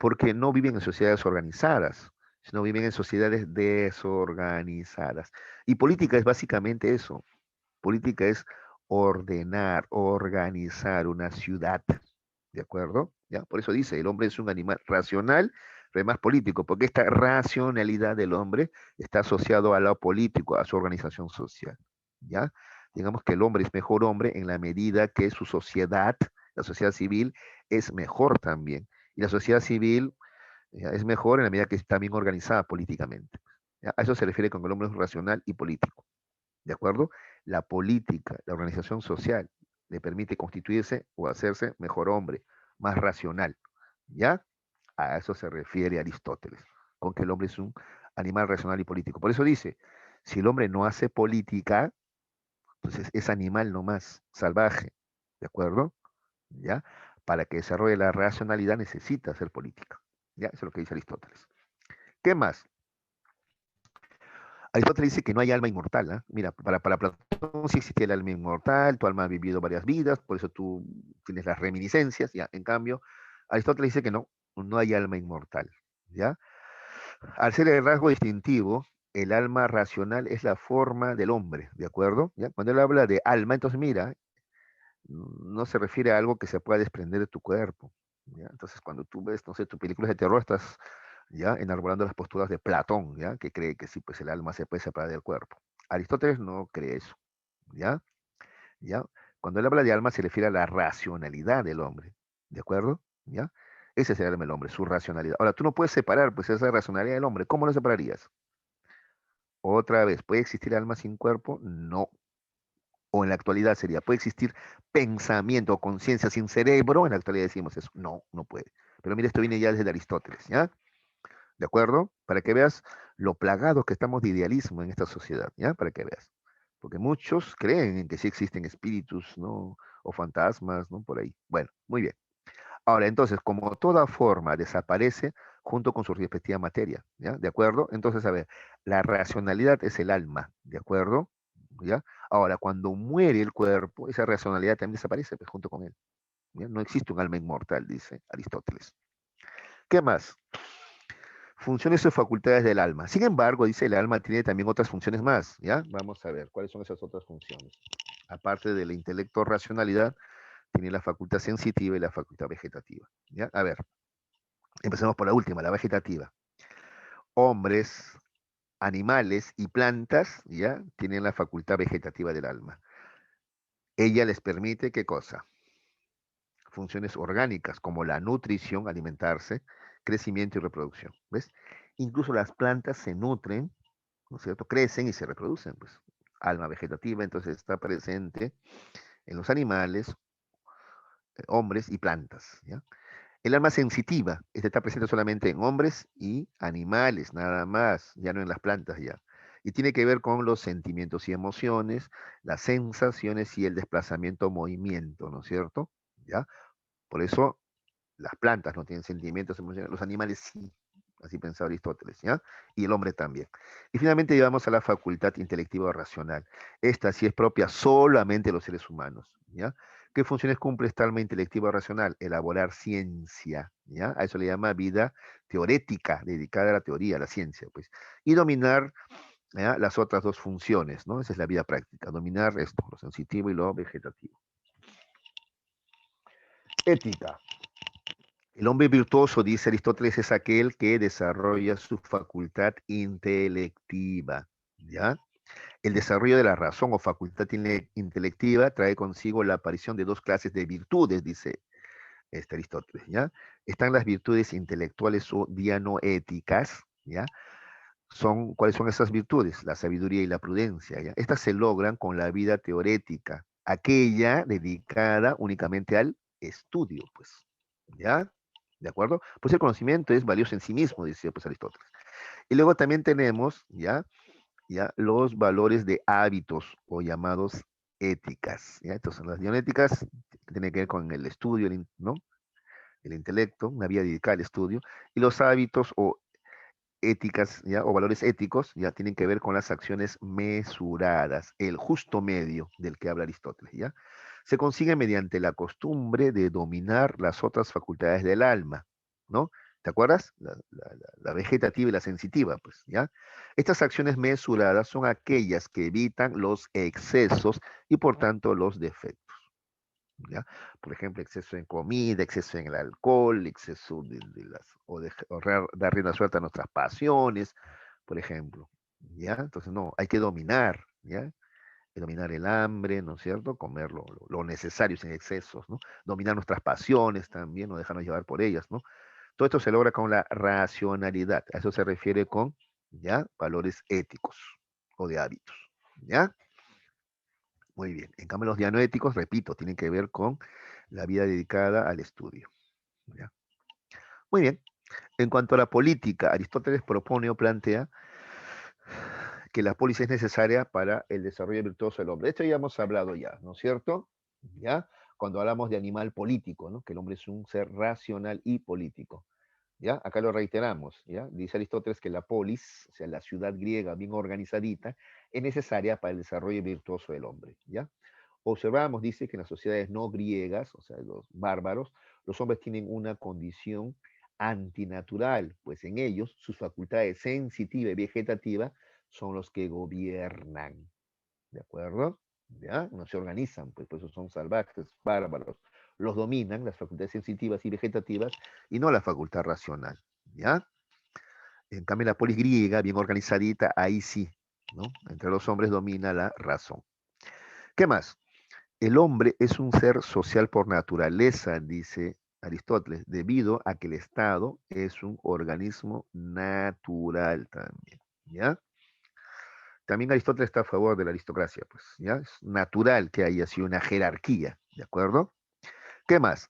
porque no viven en sociedades organizadas, sino viven en sociedades desorganizadas. Y política es básicamente eso. Política es ordenar, organizar una ciudad. ¿De acuerdo? ¿Ya? Por eso dice, el hombre es un animal racional, pero además político, porque esta racionalidad del hombre está asociado a lo político, a su organización social. ¿Ya? Digamos que el hombre es mejor hombre en la medida que su sociedad, la sociedad civil, es mejor también. Y la sociedad civil, ¿ya?, es mejor en la medida que está bien organizada políticamente. ¿Ya? A eso se refiere con que el hombre es racional y político. ¿De acuerdo? La política, la organización social, le permite constituirse o hacerse mejor hombre, más racional. ¿Ya? A eso se refiere Aristóteles, con que el hombre es un animal racional y político. Por eso dice, si el hombre no hace política, entonces es animal nomás, salvaje. ¿De acuerdo? ¿Ya? Para que desarrolle la racionalidad necesita hacer política. ¿Ya? Eso es lo que dice Aristóteles. ¿Qué más? Aristóteles dice que no hay alma inmortal. ¿Eh? Mira, para Platón sí existe el alma inmortal, tu alma ha vivido varias vidas, por eso tú tienes las reminiscencias, ¿ya? En cambio, Aristóteles dice que no, no hay alma inmortal, ¿ya? Al ser el rasgo distintivo, el alma racional es la forma del hombre, ¿de acuerdo? ¿Ya? Cuando él habla de alma, entonces mira, no se refiere a algo que se pueda desprender de tu cuerpo, ¿ya? Entonces, cuando tú ves, no sé, tus películas de terror, estás ya enarbolando las posturas de Platón, ¿ya? Que cree que sí, pues el alma se puede separar del cuerpo. Aristóteles no cree eso, ¿ya? ¿Ya? Cuando él habla de alma se refiere a la racionalidad del hombre, ¿de acuerdo? ¿Ya? Ese es el alma del hombre, su racionalidad. Ahora, tú no puedes separar, pues, esa racionalidad del hombre. ¿Cómo lo separarías? Otra vez, ¿puede existir alma sin cuerpo? No. O en la actualidad sería, ¿puede existir pensamiento o conciencia sin cerebro? En la actualidad decimos eso. No, no puede. Pero mira, esto viene ya desde Aristóteles, ¿ya? ¿De acuerdo? Para que veas lo plagados que estamos de idealismo en esta sociedad, ¿ya? Para que veas. Porque muchos creen en que sí existen espíritus, ¿no? O fantasmas, ¿no? Por ahí. Bueno, muy bien. Ahora, entonces, como toda forma desaparece junto con su respectiva materia, ¿ya? ¿De acuerdo? Entonces, a ver, la racionalidad es el alma, ¿de acuerdo? ¿Ya? Ahora, cuando muere el cuerpo, esa racionalidad también desaparece, pues, junto con él. ¿Ya? No existe un alma inmortal, dice Aristóteles. ¿Qué más? Funciones o facultades del alma. Sin embargo, dice, el alma tiene también otras funciones más, ¿ya? Vamos a ver, ¿cuáles son esas otras funciones? Aparte del intelecto racionalidad, tiene la facultad sensitiva y la facultad vegetativa, ¿ya? A ver, empecemos por la última, la vegetativa. Hombres, animales y plantas, ¿ya? Tienen la facultad vegetativa del alma. Ella les permite, ¿qué cosa? Funciones orgánicas, como la nutrición, alimentarse, crecimiento y reproducción, ¿ves? Incluso las plantas se nutren, ¿no es cierto? Crecen y se reproducen, pues. Alma vegetativa, entonces está presente en los animales, hombres y plantas, ¿ya? El alma sensitiva, esta está presente solamente en hombres y animales, nada más, ya no en las plantas ya. Y tiene que ver con los sentimientos y emociones, las sensaciones y el desplazamiento o movimiento, ¿no es cierto? ¿Ya? Por eso las plantas no tienen sentimientos, emociones, los animales sí. Así pensaba Aristóteles, ¿ya? Y el hombre también. Y finalmente llegamos a la facultad intelectiva o racional. Esta sí es propia solamente de los seres humanos, ¿ya? ¿Qué funciones cumple esta alma intelectiva o racional? Elaborar ciencia, ¿ya? A eso le llama vida teorética, dedicada a la teoría, a la ciencia, pues. Y dominar, ¿ya?, las otras dos funciones, ¿no? Esa es la vida práctica, dominar esto, lo sensitivo y lo vegetativo. Ética. El hombre virtuoso, dice Aristóteles, es aquel que desarrolla su facultad intelectiva, ¿ya? El desarrollo de la razón o facultad intelectiva trae consigo la aparición de dos clases de virtudes, dice Aristóteles, ¿ya? Están las virtudes intelectuales o dianoéticas, ¿ya? ¿Cuáles son esas virtudes? La sabiduría y la prudencia, ¿ya? Estas se logran con la vida teorética, aquella dedicada únicamente al estudio, pues, ¿ya? ¿De acuerdo? Pues el conocimiento es valioso en sí mismo, decía pues Aristóteles. Y luego también tenemos, ¿ya? Los valores de hábitos o llamados éticas, ¿ya? Entonces, las dionéticas tienen que ver con el estudio, ¿no? El intelecto, una vía dedicada al estudio, y los hábitos o éticas, ¿ya? O valores éticos, ya tienen que ver con las acciones mesuradas, el justo medio del que habla Aristóteles, ¿ya? Se consigue mediante la costumbre de dominar las otras facultades del alma, ¿no? ¿Te acuerdas? La vegetativa y la sensitiva, pues, ¿ya? Estas acciones mesuradas son aquellas que evitan los excesos y por tanto los defectos, ¿ya? Por ejemplo, exceso en comida, exceso en el alcohol, exceso de dar rienda suelta a nuestras pasiones, por ejemplo, ¿ya? Entonces, no, hay que dominar, ¿ya? Dominar el hambre, ¿no es cierto? Comer lo necesario sin excesos, ¿no? Dominar nuestras pasiones también, no dejarnos llevar por ellas, ¿no? Todo esto se logra con la racionalidad. A eso se refiere con, ¿ya? Valores éticos o de hábitos, ¿ya? Muy bien. En cambio, los dianoéticos, repito, tienen que ver con la vida dedicada al estudio, ¿ya? Muy bien. En cuanto a la política, Aristóteles propone o plantea que la polis es necesaria para el desarrollo virtuoso del hombre. De esto ya hemos hablado ya, ¿no es cierto? ¿Ya? Cuando hablamos de animal político, ¿no? Que el hombre es un ser racional y político. ¿Ya? Acá lo reiteramos, ¿ya? Dice Aristóteles que la polis, o sea, la ciudad griega bien organizadita, es necesaria para el desarrollo virtuoso del hombre, ¿ya? Observamos, dice, que en las sociedades no griegas, o sea, los bárbaros, los hombres tienen una condición antinatural, pues en ellos sus facultades sensitiva y vegetativa son los que gobiernan, ¿de acuerdo? ¿Ya? No se organizan, pues por eso son salvajes, bárbaros. Los dominan las facultades sensitivas y vegetativas y no la facultad racional, ¿ya? En cambio, la polis griega, bien organizadita, ahí sí, ¿no? Entre los hombres domina la razón. ¿Qué más? El hombre es un ser social por naturaleza, dice Aristóteles, debido a que el Estado es un organismo natural también, ¿ya? También Aristóteles está a favor de la aristocracia, pues, ¿ya? Es natural que haya así una jerarquía, ¿de acuerdo? ¿Qué más?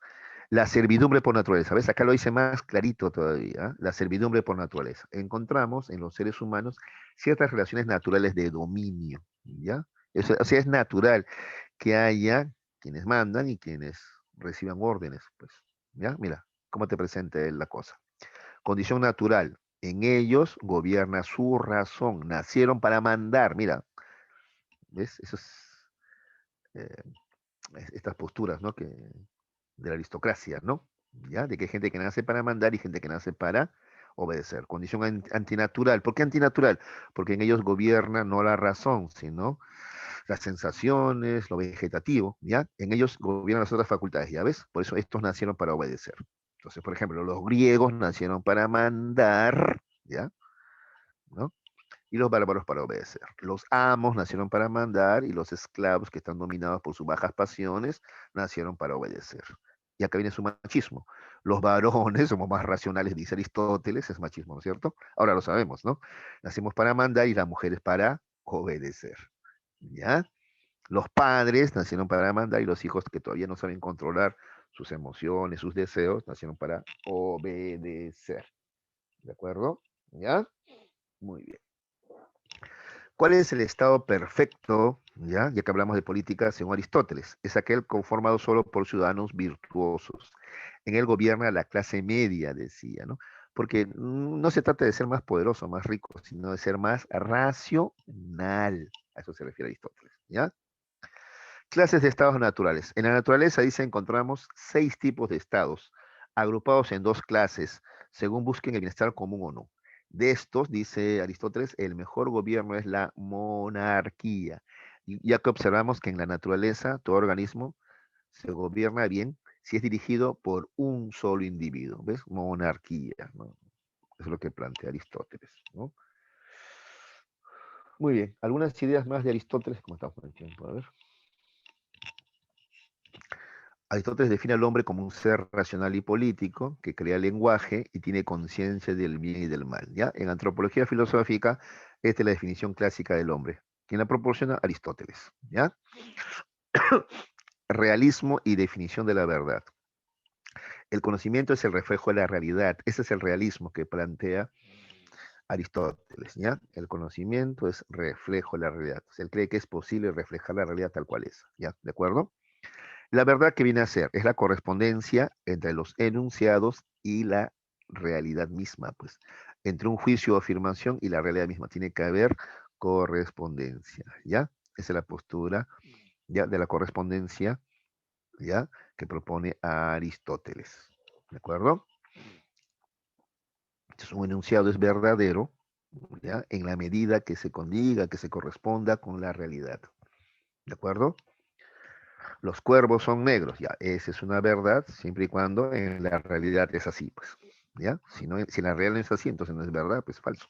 La servidumbre por naturaleza. ¿Ves? Acá lo dice más clarito todavía. ¿Eh? La servidumbre por naturaleza. Encontramos en los seres humanos ciertas relaciones naturales de dominio, ¿ya? Eso, o sea, es natural que haya quienes mandan y quienes reciban órdenes, pues, ¿ya? Mira, cómo te presenta él la cosa. Condición natural. En ellos gobierna su razón. Nacieron para mandar. Mira, ¿ves? Eso eh, estas posturas, ¿no? De la aristocracia, ¿no? ¿Ya? De que hay gente que nace para mandar y gente que nace para obedecer. Condición antinatural. ¿Por qué antinatural? Porque en ellos gobierna no la razón, sino las sensaciones, lo vegetativo, ¿ya? En ellos gobiernan las otras facultades, ¿ya ves? Por eso estos nacieron para obedecer. Entonces, por ejemplo, los griegos nacieron para mandar, ¿ya? ¿No? Y los bárbaros para obedecer. Los amos nacieron para mandar y los esclavos que están dominados por sus bajas pasiones nacieron para obedecer. Y acá viene su machismo. Los varones somos más racionales, dice Aristóteles, es machismo, ¿no es cierto? Ahora lo sabemos, ¿no? Nacimos para mandar y las mujeres para obedecer. ¿Ya? Los padres nacieron para mandar y los hijos que todavía no saben controlar sus emociones, sus deseos, nacieron para obedecer. ¿De acuerdo? ¿Ya? Muy bien. ¿Cuál es el estado perfecto, ya que hablamos de política según Aristóteles? Es aquel conformado solo por ciudadanos virtuosos. En él gobierna la clase media, decía, ¿no? Porque no se trata de ser más poderoso, más rico, sino de ser más racional. A eso se refiere Aristóteles, ¿ya? Clases de estados naturales. En la naturaleza, dice, encontramos 6 tipos de estados, agrupados en 2 clases, según busquen el bienestar común o no. De estos, dice Aristóteles, el mejor gobierno es la monarquía, ya que observamos que en la naturaleza todo organismo se gobierna bien si es dirigido por un solo individuo. ¿Ves? Monarquía, ¿no? Eso es lo que plantea Aristóteles, ¿no? Muy bien, algunas ideas más de Aristóteles, ¿cómo estamos con el tiempo? A ver. Aristóteles define al hombre como un ser racional y político que crea lenguaje y tiene conciencia del bien y del mal. ¿Ya? En antropología filosófica, esta es la definición clásica del hombre. ¿Quién la proporciona? Aristóteles. ¿Ya? Realismo y definición de la verdad. El conocimiento es el reflejo de la realidad. Ese es el realismo que plantea Aristóteles. ¿Ya? El conocimiento es reflejo de la realidad. O sea, él cree que es posible reflejar la realidad tal cual es. ¿Ya? ¿De acuerdo? La verdad que viene a ser es la correspondencia entre los enunciados y la realidad misma, pues, entre un juicio o afirmación y la realidad misma. Tiene que haber correspondencia, ¿ya? Esa es la postura, ¿ya? De la correspondencia, ¿ya? Que propone Aristóteles, ¿de acuerdo? Entonces, un enunciado es verdadero, ¿ya? En la medida que se condiga, que se corresponda con la realidad. ¿De acuerdo? Los cuervos son negros, ya, esa es una verdad, siempre y cuando en la realidad es así, pues, ¿ya? Si, no, si en la realidad no es así, entonces no es verdad, pues falso,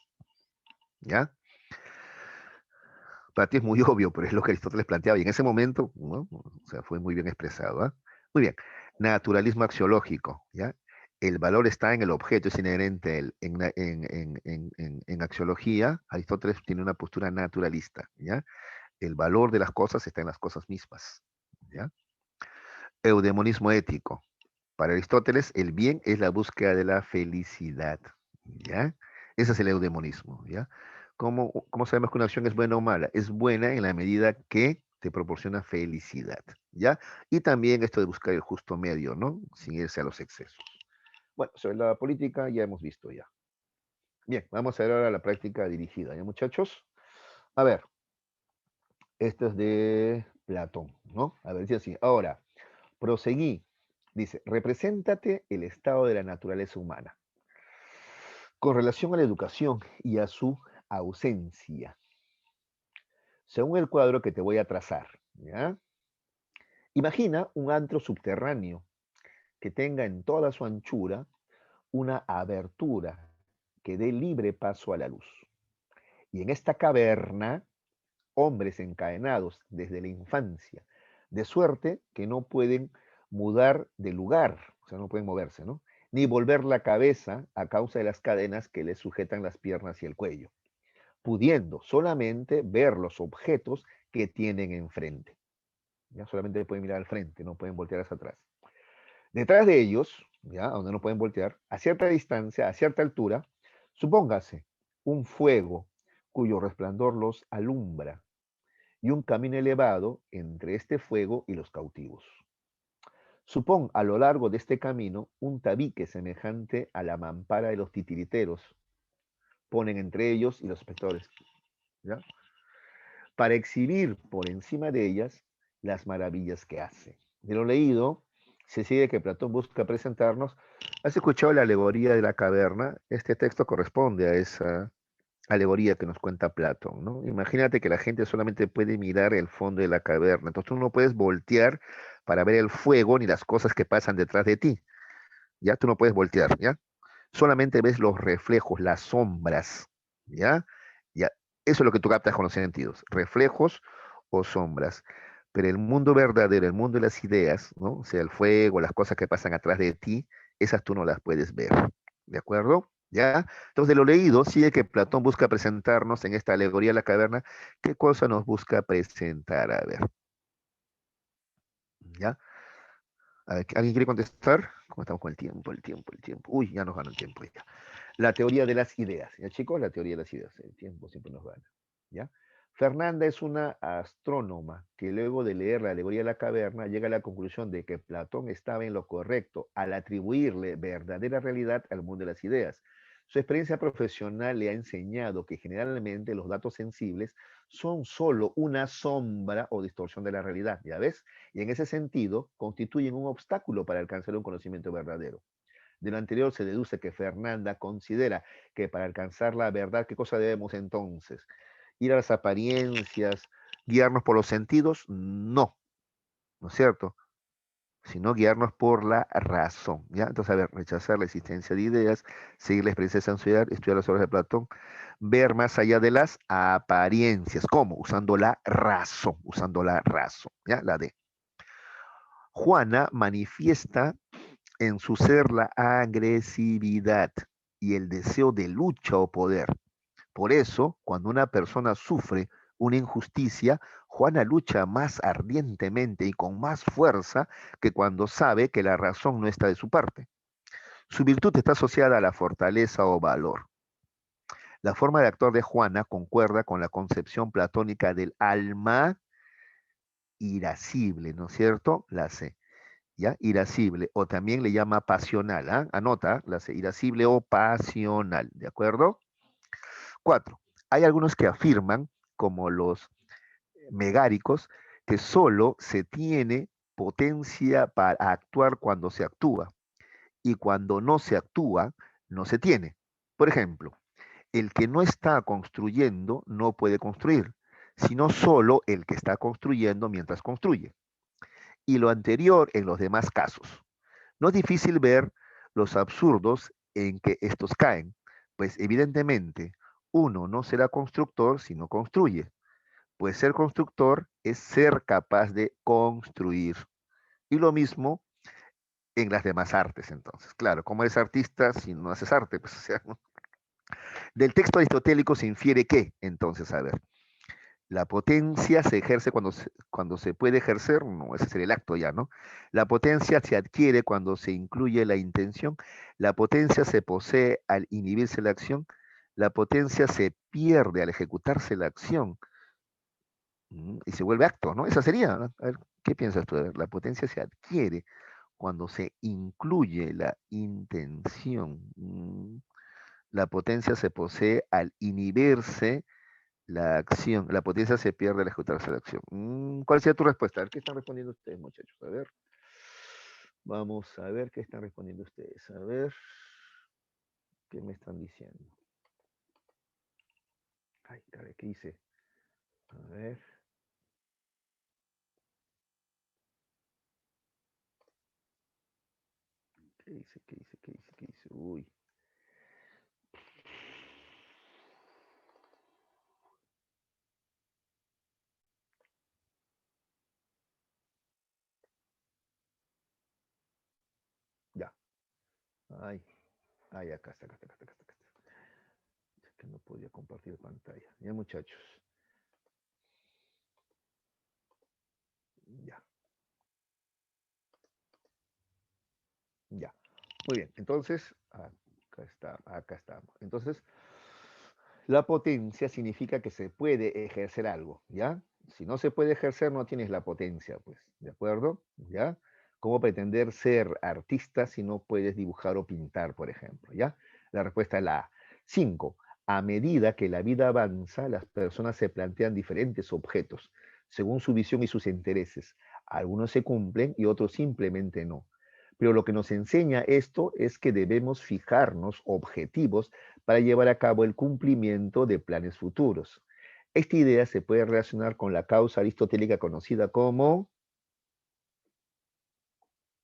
¿ya? Para ti es muy obvio, pero es lo que Aristóteles planteaba, y en ese momento, ¿no? O sea, fue muy bien expresado, ¿ah? Muy bien. Naturalismo axiológico, ¿ya? El valor está en el objeto, es inherente a él. En axiología, Aristóteles tiene una postura naturalista, ¿ya? El valor de las cosas está en las cosas mismas, ¿ya? Eudemonismo ético. Para Aristóteles, el bien es la búsqueda de la felicidad, ¿ya? Ese es el eudemonismo, ¿ya? ¿Cómo sabemos que una acción es buena o mala? Es buena en la medida que te proporciona felicidad, ¿ya? Y también esto de buscar el justo medio, ¿no? Sin irse a los excesos. Bueno, sobre la política ya hemos visto ya. Bien, vamos a ver ahora la práctica dirigida, ¿ya, muchachos? A ver, esto es de Platón, ¿no? A ver, dice así. Ahora, proseguí. Dice, represéntate el estado de la naturaleza humana con relación a la educación y a su ausencia, según el cuadro que te voy a trazar, ¿ya? Imagina un antro subterráneo que tenga en toda su anchura una abertura que dé libre paso a la luz. Y en esta caverna, hombres encadenados desde la infancia, de suerte que no pueden mudar de lugar, o sea, no pueden moverse, ¿no? Ni volver la cabeza a causa de las cadenas que les sujetan las piernas y el cuello, pudiendo solamente ver los objetos que tienen enfrente. Ya solamente pueden mirar al frente, no pueden voltear hacia atrás. Detrás de ellos, ya, donde no pueden voltear, a cierta distancia, a cierta altura, supóngase un fuego cuyo resplandor los alumbra y un camino elevado entre este fuego y los cautivos. Supón a lo largo de este camino un tabique semejante a la mampara de los titiriteros, ponen entre ellos y los espectadores, ¿ya? Para exhibir por encima de ellas las maravillas que hace. De lo leído, se sigue que Platón busca presentarnos. ¿Has escuchado la alegoría de la caverna? Este texto corresponde a esa alegoría que nos cuenta Platón, ¿no? Imagínate que la gente solamente puede mirar el fondo de la caverna, entonces tú no puedes voltear para ver el fuego ni las cosas que pasan detrás de ti, ¿ya? Tú no puedes voltear, ¿ya? Solamente ves los reflejos, las sombras, ¿ya? Ya, eso es lo que tú captas con los sentidos, reflejos o sombras. Pero el mundo verdadero, el mundo de las ideas, ¿no? O sea, el fuego, las cosas que pasan atrás de ti, esas tú no las puedes ver, ¿de acuerdo? ¿Ya? Entonces, de lo leído, sigue que Platón busca presentarnos en esta alegoría de la caverna, ¿qué cosa nos busca presentar? A ver, ¿ya? A ver, ¿alguien quiere contestar? ¿Cómo estamos con el tiempo, el tiempo, el tiempo? Uy, ya nos gana el tiempo ya. La teoría de las ideas, ¿ya, chicos? La teoría de las ideas, el tiempo siempre nos gana, ¿ya? Fernanda es una astrónoma que luego de leer la alegoría de la caverna llega a la conclusión de que Platón estaba en lo correcto al atribuirle verdadera realidad al mundo de las ideas. Su experiencia profesional le ha enseñado que generalmente los datos sensibles son solo una sombra o distorsión de la realidad, ¿ya ves? Y en ese sentido constituyen un obstáculo para alcanzar un conocimiento verdadero. De lo anterior se deduce que Fernanda considera que para alcanzar la verdad, ¿qué cosa debemos entonces? ¿Ir a las apariencias, guiarnos por los sentidos? No, ¿no es cierto? Sino guiarnos por la razón, ¿ya? Entonces, a ver, rechazar la existencia de ideas, seguir la experiencia de sociedad, estudiar las obras de Platón, ver más allá de las apariencias. ¿Cómo? Usando la razón, ¿ya? La D. Juana manifiesta en su ser la agresividad y el deseo de lucha o poder. Por eso, cuando una persona sufre una injusticia, Juana lucha más ardientemente y con más fuerza que cuando sabe que la razón no está de su parte. Su virtud está asociada a la fortaleza o valor. La forma de actuar de Juana concuerda con la concepción platónica del alma irascible, ¿no es cierto? La C. ¿Ya? Irascible, o también le llama pasional, ¿ah? Anota, la C, irascible o pasional, ¿de acuerdo? 4. Hay algunos que afirman, como los megáricos, que solo se tiene potencia para actuar cuando se actúa, y cuando no se actúa, no se tiene. Por ejemplo, el que no está construyendo no puede construir, sino solo el que está construyendo mientras construye. Y lo anterior en los demás casos. No es difícil ver los absurdos en que estos caen, pues evidentemente uno no será constructor si no construye, pues ser constructor es ser capaz de construir. Y lo mismo en las demás artes, entonces. Claro, ¿cómo eres artista si no haces arte? Pues, o sea, ¿no? Del texto aristotélico se infiere que, entonces, a ver, la potencia se ejerce cuando se puede ejercer, no, ese sería el acto ya, ¿no? La potencia se adquiere cuando se incluye la intención, la potencia se posee al inhibirse la acción, la potencia se pierde al ejecutarse la acción y se vuelve acto, ¿no? Esa sería, ¿no? A ver, ¿qué piensas tú? A ver, la potencia se adquiere cuando se incluye la intención. La potencia se posee al inhibirse la acción. La potencia se pierde al ejecutarse la acción. ¿Cuál sería tu respuesta? A ver, ¿qué están respondiendo ustedes, muchachos? A ver. Vamos a ver qué están respondiendo ustedes. A ver. ¿Qué me están diciendo? Ay, caray, ¿qué hice? A ver. ¿Qué hice? ¿Qué hice? ¿Qué hice? ¿Qué hice? Uy. Ya. Ay. Ay, acá está, acá está, acá está, acá está. Es que no podía compartir pantalla. Ya, muchachos. Ya. Ya. Muy bien. Entonces, acá está, acá estamos. Entonces, la potencia significa que se puede ejercer algo, ¿ya? Si no se puede ejercer, no tienes la potencia, pues, ¿de acuerdo? ¿Ya? ¿Cómo pretender ser artista si no puedes dibujar o pintar, por ejemplo? ¿Ya? La respuesta es la A. 5. A medida que la vida avanza, las personas se plantean diferentes objetos, según su visión y sus intereses. Algunos se cumplen y otros simplemente no. Pero lo que nos enseña esto es que debemos fijarnos objetivos para llevar a cabo el cumplimiento de planes futuros. Esta idea se puede relacionar con la causa aristotélica conocida como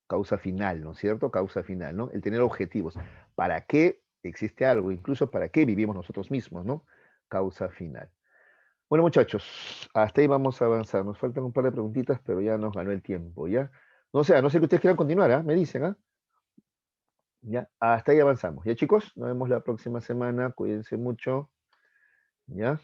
causa final, ¿no es cierto? Causa final, ¿no? El tener objetivos. ¿Para qué existe algo? Incluso para qué vivimos nosotros mismos, ¿no? Causa final. Bueno, muchachos, hasta ahí vamos a avanzar. Nos faltan un par de preguntitas, pero ya nos ganó el tiempo, ¿ya? No sé, a no ser que ustedes quieran continuar, ¿ah? Me dicen, ¿ah? Ya, hasta ahí avanzamos. Ya, chicos, nos vemos la próxima semana. Cuídense mucho. ¿Ya?